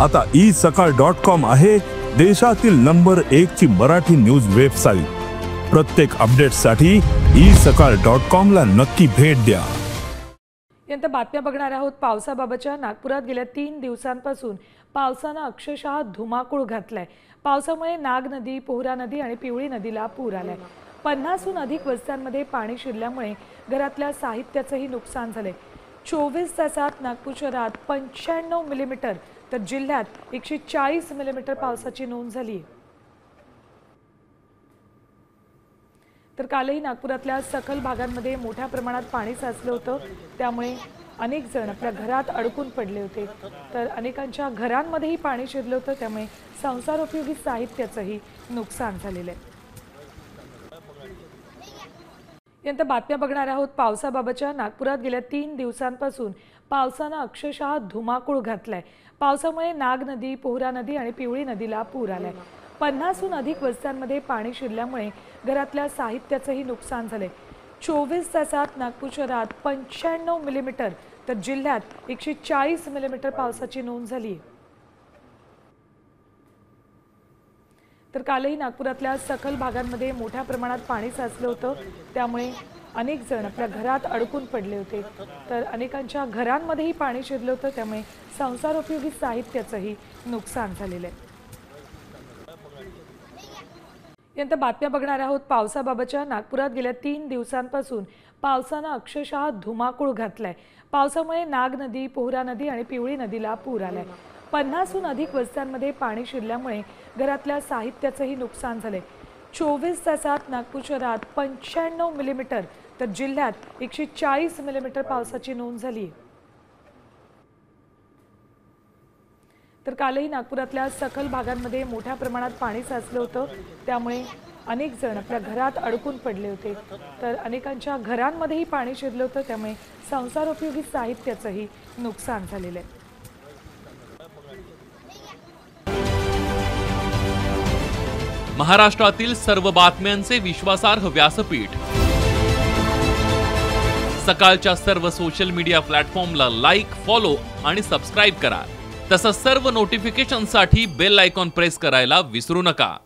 आता isakal.com आहे देशातील नंबर 1 ची मराठी न्यूज वेबसाईट। प्रत्येक अपडेटसाठी isakal.com ला नक्की भेट द्या। यानंतर बातम्या बघणार आहोत पावसाबाबतच्या। नागपुरात गेल्या 3 दिवसांपासून पावसाने अक्षरशः धुमाकूळ घातलाय। पावसामुळे नाग नदी, पोहरा नदी आणि पिवळी नदीला पूर आलाय। 50हून अधिक वस्त्यांमध्ये पाणी शिरल्यामुळे घरातल्या साहित्याचेही नुकसान झाले। 24 तासात नागपूर शहरात 95 मिलीमीटर तर जिल्ह्यात 140 मिलीमीटर पावसाची नोंद झाली। तर कालही नागपुरातल्या सखल भागांमध्ये मोठ्या प्रमाणात पाणी साचलं होतं, त्यामुळे अनेक जण आपल्या घरात अडकून पडले होते। तर अनेकांच्या घरांमध्येही पाणी शिरलं होतं, त्यामुळे संसारोपयोगी साहित्याचेही नुकसान झालेलं आहे। यानंतर बातम्या बघणार आहोत पावसाबाबतच्या। नागपुरात गेल्या 3 दिवसांपासून पावसाने अक्षरशः धुमाकूळ घातलाय। पावसामुळे नाग नदी, पोहरा नदी आणि पिवळी नदीला पूर आलाय। 50हून अधिक वस्त्यांमध्ये पाणी शिरल्यामुळे घरातल्या साहित्याचेही नुकसान झाले। 24 तासात नागपूर शहरात 95 मिलीमीटर तर जिल्ह्यात 140 मिलीमीटर पावसाची नोंद झाली। तर कालही नागपुरातल्या सखल भागांमध्ये मोठ्या प्रमाणात पाणी साचलं होतं, त्यामुळे अनेक जण आपल्या घरात अडकून पडले होते। तर अनेकांच्या घरांमध्येही पाणी शिरलं होतं, त्यामुळे संसारोपयोगी साहित्याचेही नुकसान झालेलं आहे। यानंतर बातम्या बघणार आहोत पावसाबाबतच्या। नागपुरात गेल्या 3 दिवसांपासून पावसाने अक्षरशः धुमाकूळ घातलाय। पावसामुळे नाग नदी, पोहरा नदी आणि पिवळी नदीला पूर आलाय। 50हून अधिक वस्त्यांमध्ये पाणी शिरल्यामुळे घरातल्या साहित्याचेही नुकसान झाले। 24 तासात नागपूर शहरात 95 मिलीमीटर तर जिल्ह्यात 140 मिलीमीटर पावसाची नोंद झाली। तर कालही नागपुरातल्या सखल भागांमध्ये मोठ्या प्रमाणात पाणी साचलं होतं, त्यामुळे अनेक जण आपल्या घरात अडकून पडले होते। तर अनेकांच्या घरांमध्येही पाणी शिरलं होतं, त्यामुळे संसारोपयोगी साहित्याचेही नुकसान झालेलं आहे। महाराष्ट्रातील सर्व बातम्यांचे विश्वासार्ह व्यासपीठ सकाळच्या सर्व सोशल मीडिया प्लॅटफॉर्मला लाईक, फॉलो आणि सबस्क्राइब करा। तसंच सर्व नोटिफिकेशनसाठी बेल आयकॉन प्रेस करायला विसरू नका।